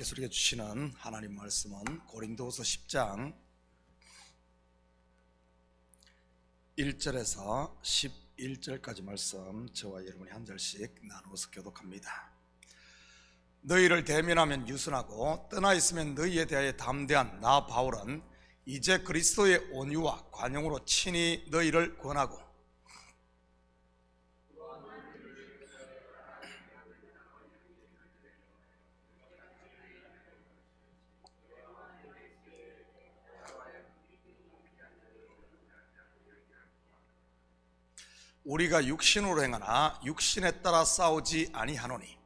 계속 우리에게 주시는 하나님 말씀은 고린도후서 10장 1절에서 11절까지 말씀, 저와 여러분이 한 절씩 나누어서 교독합니다. 너희를 대면하면 유순하고 떠나 있으면 너희에 대하여 담대한 나 바울은 이제 그리스도의 온유와 관용으로 친히 너희를 권하고 우리가 육신으로 행하나 육신에 따라 싸우지 아니하노니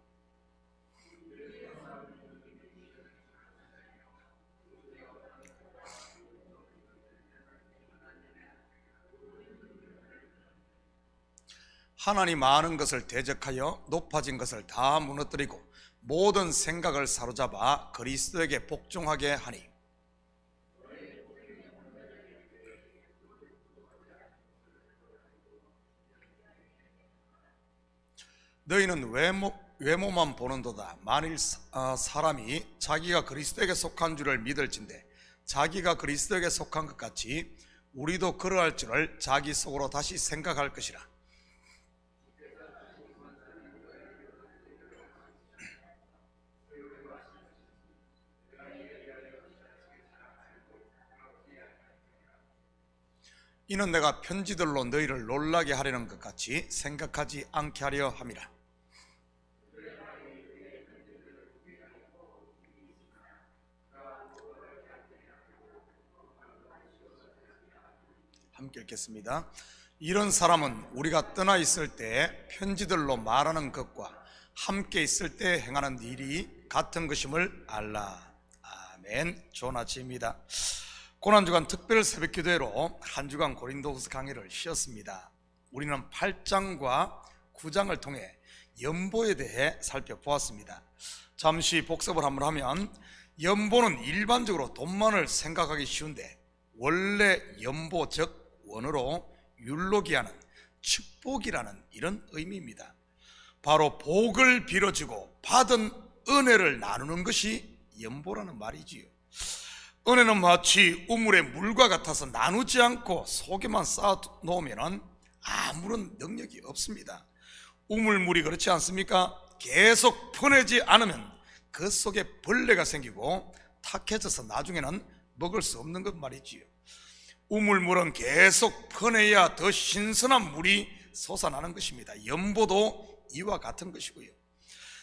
하나님 많은 것을 대적하여 높아진 것을 다 무너뜨리고 모든 생각을 사로잡아 그리스도에게 복종하게 하니 너희는 외모만 보는도다. 만일 사람이 자기가 그리스도에게 속한 줄을 믿을진대 자기가 그리스도에게 속한 것 같이 우리도 그러할 줄을 자기 속으로 다시 생각할 것이라. 이는 내가 편지들로 너희를 놀라게 하려는 것 같이 생각하지 않게 하려 함이라. 함께 읽겠습니다. 이런 사람은 우리가 떠나 있을 때 편지들로 말하는 것과 함께 있을 때 행하는 일이 같은 것임을 알라. 아멘. 좋은 아침입니다. 고난주간 특별 새벽기도회로 한 주간 고린도후서 강의를 쉬었습니다. 우리는 8장과 9장을 통해 연보에 대해 살펴보았습니다. 잠시 복습을 한번 하면, 연보는 일반적으로 돈만을 생각하기 쉬운데 원래 연보 즉 원어로 율로기하는 축복이라는 이런 의미입니다. 바로 복을 빌어주고 받은 은혜를 나누는 것이 연보라는 말이지요. 은혜는 마치 우물의 물과 같아서 나누지 않고 속에만 쌓아 놓으면 아무런 능력이 없습니다. 우물물이 그렇지 않습니까? 계속 퍼내지 않으면 그 속에 벌레가 생기고 탁해져서 나중에는 먹을 수 없는 것 말이지요. 우물물은 계속 퍼내야 더 신선한 물이 솟아나는 것입니다. 연보도 이와 같은 것이고요.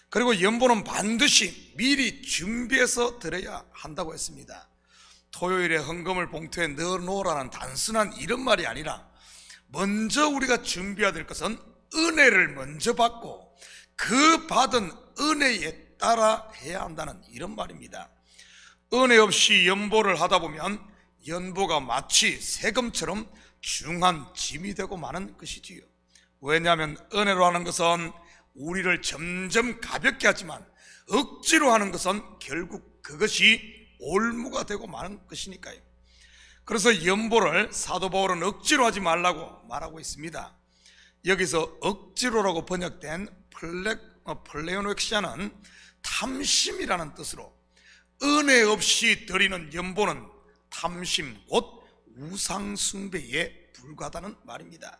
그리고 연보는 반드시 미리 준비해서 드려야 한다고 했습니다. 토요일에 헌금을 봉투에 넣어놓으라는 단순한 이런 말이 아니라, 먼저 우리가 준비해야 될 것은 은혜를 먼저 받고 그 받은 은혜에 따라 해야 한다는 이런 말입니다. 은혜 없이 연보를 하다 보면 연보가 마치 세금처럼 중한 짐이 되고 마는 것이지요. 왜냐하면 은혜로 하는 것은 우리를 점점 가볍게 하지만 억지로 하는 것은 결국 그것이 올무가 되고 마는 것이니까요. 그래서 연보를 사도 바울은 억지로 하지 말라고 말하고 있습니다. 여기서 억지로라고 번역된 플레오노엑시아는 탐심이라는 뜻으로, 은혜 없이 드리는 연보는 탐심 곧 우상숭배에 불과하다는 말입니다.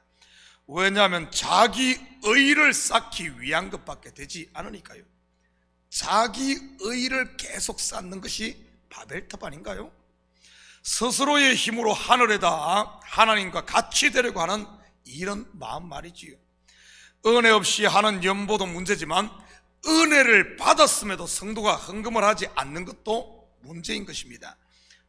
왜냐하면 자기 의를 쌓기 위한 것밖에 되지 않으니까요. 자기 의를 계속 쌓는 것이 바벨탑 아닌가요? 스스로의 힘으로 하늘에다 하나님과 같이 되려고 하는 이런 마음 말이지요. 은혜 없이 하는 연보도 문제지만 은혜를 받았음에도 성도가 헌금을 하지 않는 것도 문제인 것입니다.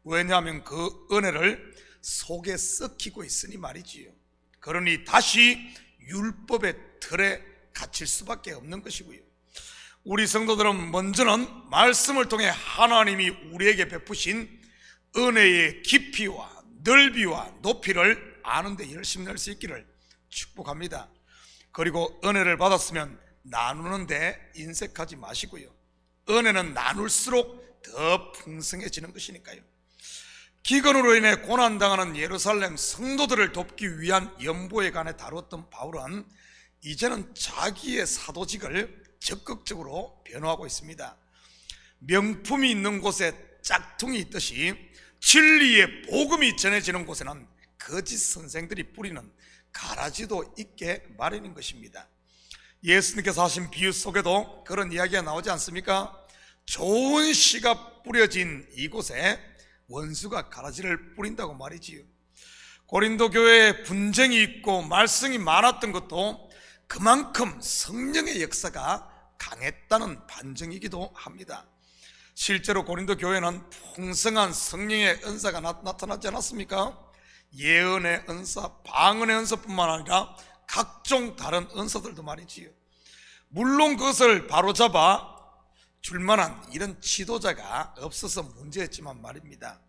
왜냐하면 그 은혜를 속에 썩히고 있으니 말이지요. 그러니 다시 율법의 틀에 갇힐 수밖에 없는 것이고요. 우리 성도들은 먼저는 말씀을 통해 하나님이 우리에게 베푸신 은혜의 깊이와 넓이와 높이를 아는 데 열심히 낼 수 있기를 축복합니다. 그리고 은혜를 받았으면 나누는 데 인색하지 마시고요. 은혜는 나눌수록 더 풍성해지는 것이니까요. 기근으로 인해 고난당하는 예루살렘 성도들을 돕기 위한 연보에 관해 다루었던 바울은 이제는 자기의 사도직을 적극적으로 변호하고 있습니다. 명품이 있는 곳에 짝퉁이 있듯이 진리의 복음이 전해지는 곳에는 거짓 선생들이 뿌리는 가라지도 있게 마련인 것입니다. 예수님께서 하신 비유 속에도 그런 이야기가 나오지 않습니까? 좋은 씨가 뿌려진 이곳에 원수가 가라지를 뿌린다고 말이지요. 고린도 교회에 분쟁이 있고 말썽이 많았던 것도 그만큼 성령의 역사가 강했다는 반증이기도 합니다. 실제로 고린도 교회는 풍성한 성령의 은사가 나타나지 않았습니까? 예언의 은사, 방언의 은사뿐만 아니라 각종 다른 은사들도 말이지요. 물론 그것을 바로잡아 줄만한 이런 지도자가 없어서 문제였지만 말입니다.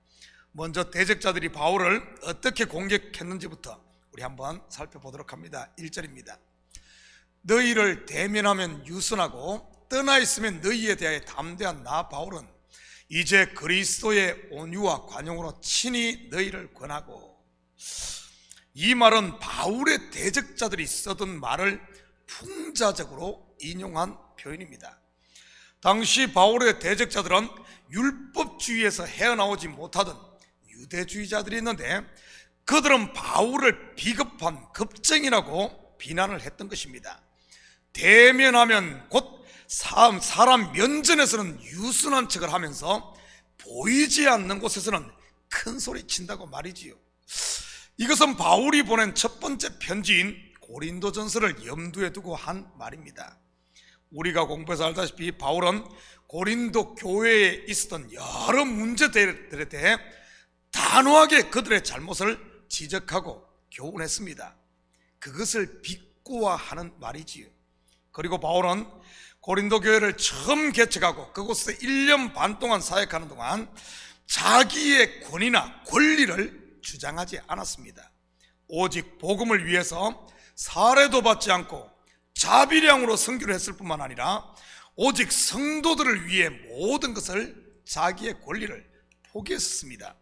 먼저 대적자들이 바울을 어떻게 공격했는지부터 우리 한번 살펴보도록 합니다. 1절입니다. 너희를 대면하면 유순하고 떠나 있으면 너희에 대하여 담대한 나 바울은 이제 그리스도의 온유와 관용으로 친히 너희를 권하고. 이 말은 바울의 대적자들이 쓰던 말을 풍자적으로 인용한 표현입니다. 당시 바울의 대적자들은 율법주의에서 헤어나오지 못하던 유대주의자들이 있는데 그들은 바울을 비겁한 겁쟁이라고 비난을 했던 것입니다. 대면하면 곧 사람 면전에서는 유순한 척을 하면서 보이지 않는 곳에서는 큰 소리 친다고 말이지요. 이것은 바울이 보낸 첫 번째 편지인 고린도전서를 염두에 두고 한 말입니다. 우리가 공부해서 알다시피 바울은 고린도 교회에 있었던 여러 문제들에 대해 단호하게 그들의 잘못을 지적하고 교훈했습니다. 그것을 비꼬아하는 말이지요. 그리고 바울은 고린도 교회를 처음 개척하고 그곳에서 1년 반 동안 사역하는 동안 자기의 권위나 권리를 주장하지 않았습니다. 오직 복음을 위해서 사례도 받지 않고 자비량으로 선교를 했을 뿐만 아니라 오직 성도들을 위해 모든 것을 자기의 권리를 포기했습니다.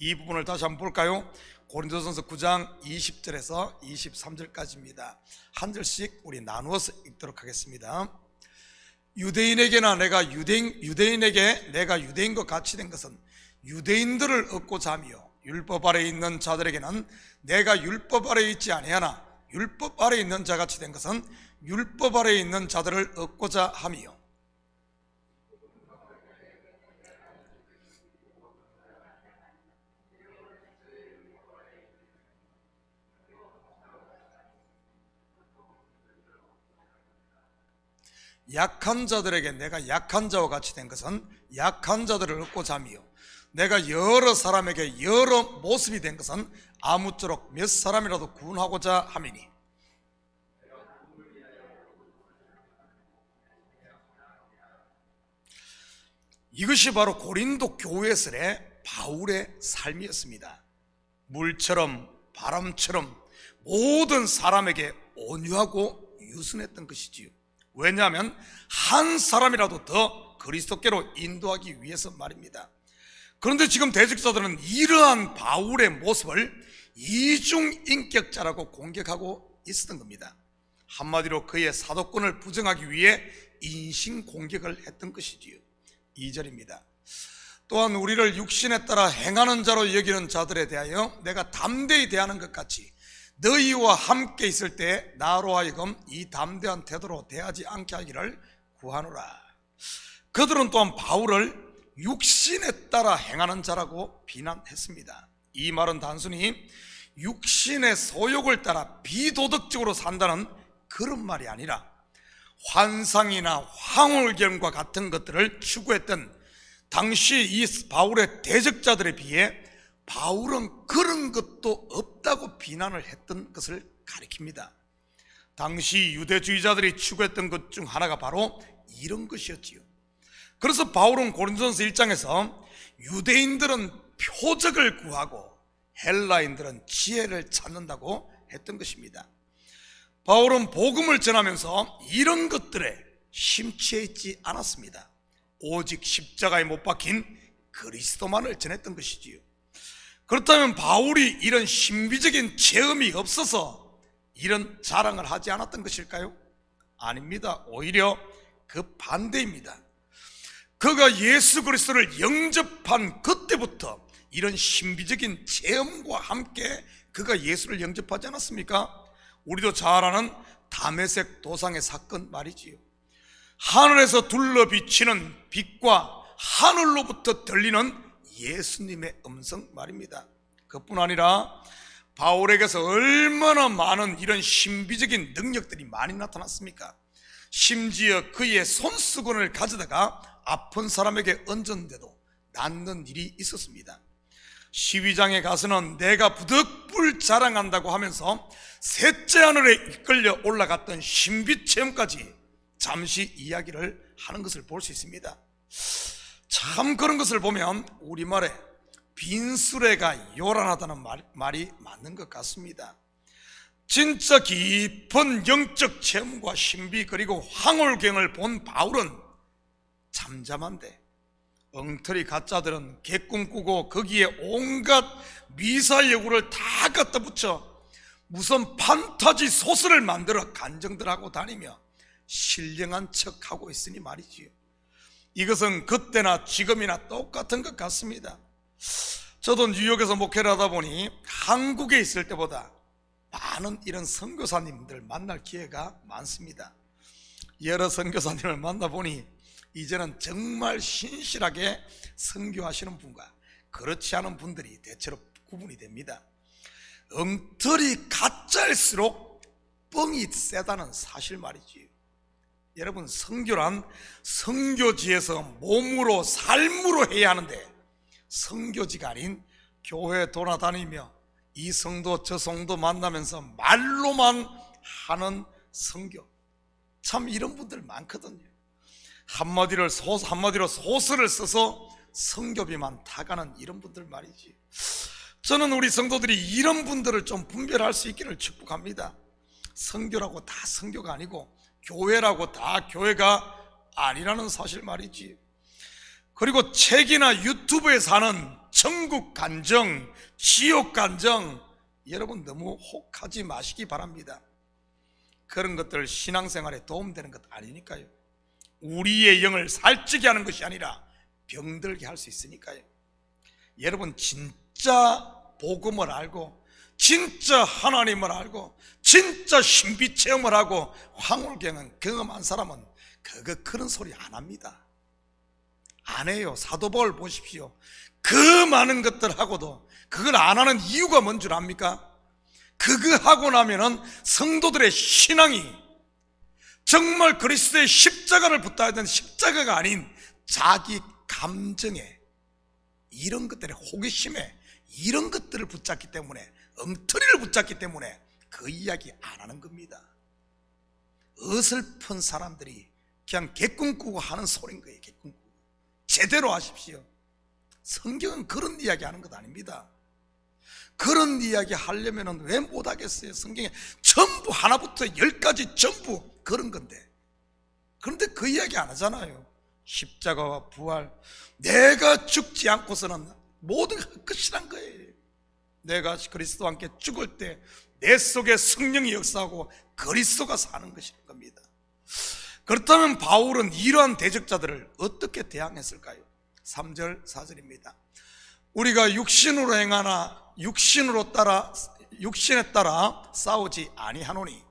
이 부분을 다시 한번 볼까요? 고린도전서 9장 20절에서 23절까지입니다. 한 절씩 우리 나누어서 읽도록 하겠습니다. 유대인에게 내가 유대인과 같이 된 것은 유대인들을 얻고자 하며 율법 아래에 있는 자들에게는 내가 율법 아래에 있지 아니하나 율법 아래에 있는 자같이 된 것은 율법 아래에 있는 자들을 얻고자 함이요. 약한 자들에게 내가 약한 자와 같이 된 것은 약한 자들을 얻고자 함이요. 내가 여러 사람에게 여러 모습이 된 것은 아무쪼록 몇 사람이라도 구원하고자 함이니. 이것이 바로 고린도 교회설의 바울의 삶이었습니다. 물처럼 바람처럼 모든 사람에게 온유하고 유순했던 것이지요. 왜냐하면 한 사람이라도 더 그리스도께로 인도하기 위해서 말입니다. 그런데 지금 대적자들은 이러한 바울의 모습을 이중인격자라고 공격하고 있었던 겁니다. 한마디로 그의 사도권을 부정하기 위해 인신공격을 했던 것이지요. 2절입니다. 또한 우리를 육신에 따라 행하는 자로 여기는 자들에 대하여 내가 담대히 대하는 것 같이 너희와 함께 있을 때 나로 하여금 이 담대한 태도로 대하지 않게 하기를 구하노라. 그들은 또한 바울을 육신에 따라 행하는 자라고 비난했습니다. 이 말은 단순히 육신의 소욕을 따라 비도덕적으로 산다는 그런 말이 아니라 환상이나 황홀경과 같은 것들을 추구했던 당시 이 바울의 대적자들에 비해 바울은 그런 것도 없다고 비난을 했던 것을 가리킵니다. 당시 유대주의자들이 추구했던 것 중 하나가 바로 이런 것이었지요. 그래서 바울은 고린도전서 1장에서 유대인들은 표적을 구하고 헬라인들은 지혜를 찾는다고 했던 것입니다. 바울은 복음을 전하면서 이런 것들에 심취해 있지 않았습니다. 오직 십자가에 못 박힌 그리스도만을 전했던 것이지요. 그렇다면 바울이 이런 신비적인 체험이 없어서 이런 자랑을 하지 않았던 것일까요? 아닙니다. 오히려 그 반대입니다. 그가 예수 그리스도를 영접한 그때부터 이런 신비적인 체험과 함께 그가 예수를 영접하지 않았습니까? 우리도 잘 아는 다메섹 도상의 사건 말이지요. 하늘에서 둘러 비치는 빛과 하늘로부터 들리는 예수님의 음성 말입니다. 그뿐 아니라 바울에게서 얼마나 많은 이런 신비적인 능력들이 많이 나타났습니까? 심지어 그의 손수건을 가져다가 아픈 사람에게 얹었는데도 낫는 일이 있었습니다. 시위장에 가서는 내가 부득불 자랑한다고 하면서 셋째 하늘에 이끌려 올라갔던 신비 체험까지 잠시 이야기를 하는 것을 볼 수 있습니다. 참 그런 것을 보면 우리말에 빈수레가 요란하다는 말이 맞는 것 같습니다. 진짜 깊은 영적 체험과 신비 그리고 황홀경을 본 바울은 잠잠한데 엉터리 가짜들은 개꿈 꾸고 거기에 온갖 미사여구를 다 갖다 붙여 무슨 판타지 소설을 만들어 간정들하고 다니며 신령한 척하고 있으니 말이지요. 이것은 그때나 지금이나 똑같은 것 같습니다. 저도 뉴욕에서 목회를 하다 보니 한국에 있을 때보다 많은 이런 선교사님들 만날 기회가 많습니다. 여러 선교사님을 만나보니 이제는 정말 신실하게 선교하시는 분과 그렇지 않은 분들이 대체로 구분이 됩니다. 엉터리 가짜일수록 뻥이 세다는 사실 말이지요. 여러분, 선교란 선교지에서 몸으로 삶으로 해야 하는데 선교지가 아닌 교회 돌아다니며 이 성도 저 성도 만나면서 말로만 하는 선교, 참 이런 분들 많거든요. 한마디로 소설을 써서 선교비만 타가는 이런 분들 말이지. 저는 우리 성도들이 이런 분들을 좀 분별할 수 있기를 축복합니다. 선교라고 다 선교가 아니고 교회라고 다 교회가 아니라는 사실 말이지. 그리고 책이나 유튜브에서 하는 천국 간정, 지옥 간정, 여러분 너무 혹하지 마시기 바랍니다. 그런 것들 신앙생활에 도움되는 것 아니니까요. 우리의 영을 살찌게 하는 것이 아니라 병들게 할 수 있으니까요. 여러분, 진짜 복음을 알고 진짜 하나님을 알고 진짜 신비 체험을 하고 황홀경은 경험한 사람은 그런 소리 안 합니다. 안 해요. 사도 바울 보십시오. 그 많은 것들 하고도 그걸 안 하는 이유가 뭔 줄 압니까? 그거 하고 나면은 성도들의 신앙이 정말 그리스도의 십자가를 붙어야 되는 십자가가 아닌 자기 감정에, 이런 것들의 호기심에 이런 것들을 붙잡기 때문에, 엉터리를 붙잡기 때문에 그 이야기 안 하는 겁니다. 어설픈 사람들이 그냥 개꿈 꾸고 하는 소리인 거예요. 개꿈 꾸고. 제대로 하십시오. 성경은 그런 이야기 하는 것 아닙니다. 그런 이야기 하려면 왜 못하겠어요? 성경에 전부 하나부터 10까지 전부 그런 건데. 그런데 그 이야기 안 하잖아요. 십자가와 부활, 내가 죽지 않고서는 모든 끝이란 거예요. 내가 그리스도와 함께 죽을 때 내 속에 성령이 역사하고 그리스도가 사는 것인 겁니다. 그렇다면 바울은 이러한 대적자들을 어떻게 대항했을까요? 3절 4절입니다. 우리가 육신으로 행하나 육신에 따라 싸우지 아니하노니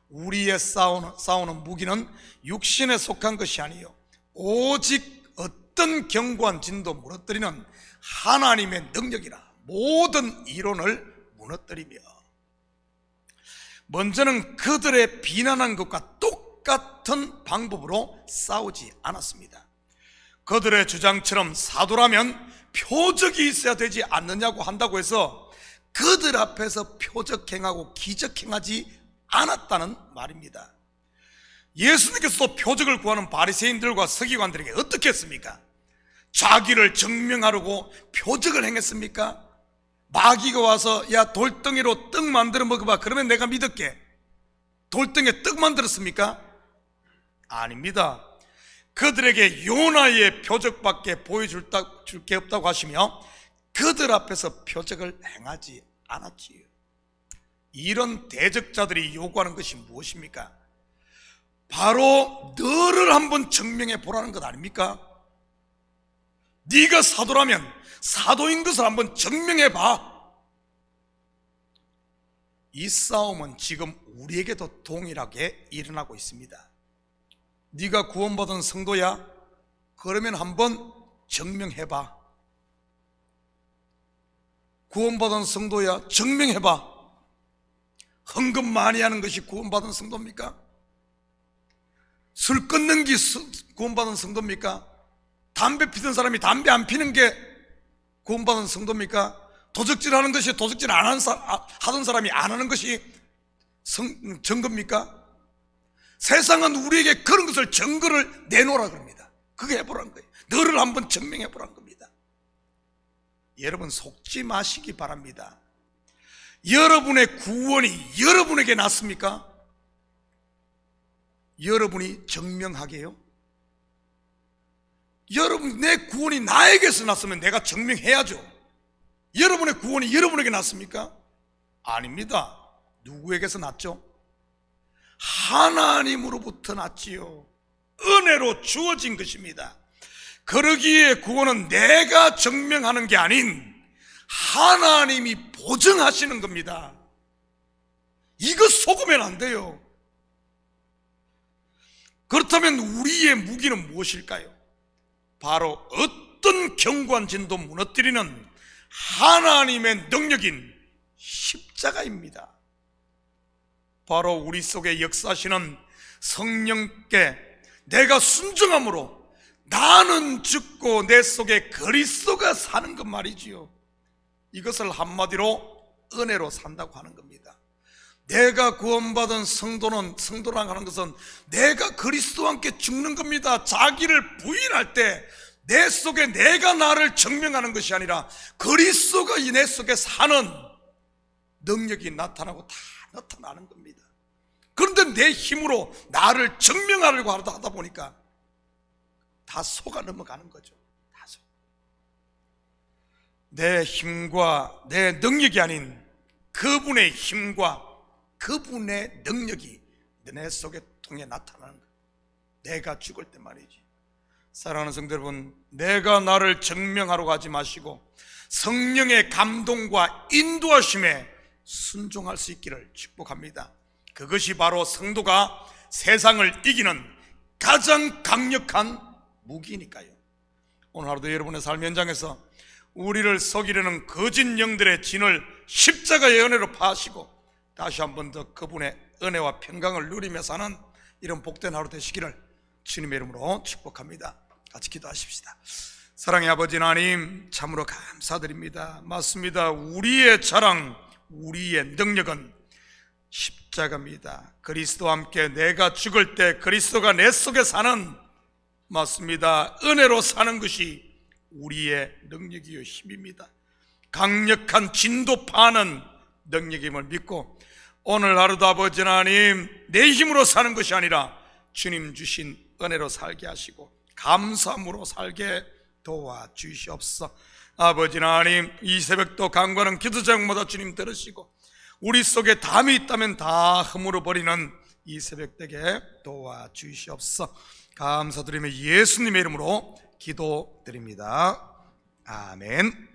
우리의 싸우는 무기는 육신에 속한 것이 아니요 오직 어떤 견고한 진도 무너뜨리는 하나님의 능력이라 모든 이론을 무너뜨리며. 먼저는 그들의 비난한 것과 똑같은 방법으로 싸우지 않았습니다. 그들의 주장처럼 사도라면 표적이 있어야 되지 않느냐고 한다고 해서 그들 앞에서 표적행하고 기적행하지 않았다는 말입니다. 예수님께서도 표적을 구하는 바리새인들과 서기관들에게 어떻게 했습니까? 자기를 증명하려고 표적을 행했습니까? 마귀가 와서 야 돌덩이로 떡 만들어 먹어봐, 그러면 내가 믿을게. 돌덩이에 떡 만들었습니까? 아닙니다. 그들에게 요나의 표적밖에 보여줄 게 없다고 하시며 그들 앞에서 표적을 행하지 않았지요. 이런 대적자들이 요구하는 것이 무엇입니까? 바로 너를 한번 증명해 보라는 것 아닙니까? 네가 사도라면 사도인 것을 한번 증명해봐. 이 싸움은 지금 우리에게도 동일하게 일어나고 있습니다. 네가 구원받은 성도야? 그러면 한번 증명해봐. 구원받은 성도야? 증명해봐. 헌금 많이 하는 것이 구원받은 성도입니까? 술 끊는 게 구원받은 성도입니까? 담배 피던 사람이 담배 안 피는 게 구원받은 성도입니까? 도적질 하는 것이 도적질 하던 사람이 안 하는 것이 증거입니까? 세상은 우리에게 그런 것을 증거를 내놓으라 그럽니다. 그게 해보라는 거예요. 너를 한번 증명해보라는 겁니다. 여러분 속지 마시기 바랍니다. 여러분의 구원이 여러분에게 났습니까? 여러분이 증명하게요? 여러분, 내 구원이 나에게서 났으면 내가 증명해야죠. 여러분의 구원이 여러분에게 났습니까? 아닙니다. 누구에게서 났죠? 하나님으로부터 났지요. 은혜로 주어진 것입니다. 그러기에 구원은 내가 증명하는 게 아닌 하나님이 보증하시는 겁니다. 이거 속으면 안 돼요. 그렇다면 우리의 무기는 무엇일까요? 바로 어떤 경관진도 무너뜨리는 하나님의 능력인 십자가입니다. 바로 우리 속에 역사하시는 성령께 내가 순종함으로 나는 죽고 내 속에 그리스도가 사는 것 말이지요. 이것을 한마디로 은혜로 산다고 하는 겁니다. 내가 구원받은 성도라고 하는 것은 내가 그리스도와 함께 죽는 겁니다. 자기를 부인할 때 내 속에 내가 나를 증명하는 것이 아니라 그리스도가 내 속에 사는 능력이 나타나고 다 나타나는 겁니다. 그런데 내 힘으로 나를 증명하려고 하다 보니까 다 속아 넘어가는 거죠. 다 속. 내 힘과 내 능력이 아닌 그분의 힘과 그분의 능력이 내 속에 통해 나타나는 거예요. 내가 죽을 때 말이지. 사랑하는 성도 여러분, 내가 나를 증명하러 가지 마시고 성령의 감동과 인도하심에 순종할 수 있기를 축복합니다. 그것이 바로 성도가 세상을 이기는 가장 강력한 무기니까요. 오늘 하루도 여러분의 삶 현장에서 우리를 속이려는 거짓 영들의 진을 십자가의 은혜로 파시고 다시 한 번 더 그분의 은혜와 평강을 누리며 사는 이런 복된 하루 되시기를 주님의 이름으로 축복합니다. 같이 기도하십시다. 사랑의 아버지 하나님, 참으로 감사드립니다. 맞습니다. 우리의 자랑, 우리의 능력은 십자가입니다. 그리스도와 함께 내가 죽을 때 그리스도가 내 속에 사는, 맞습니다, 은혜로 사는 것이 우리의 능력이요 힘입니다. 강력한 진도 파는 능력임을 믿고 오늘 하루도 아버지 하나님, 내 힘으로 사는 것이 아니라 주님 주신 은혜로 살게 하시고 감사함으로 살게 도와주시옵소서. 아버지 하나님, 이 새벽도 간과는 기도 제목마다 주님 들으시고 우리 속에 담이 있다면 다 허물어 버리는 이 새벽 되게 도와주시옵소서. 감사드리며 예수님의 이름으로 기도드립니다. 아멘.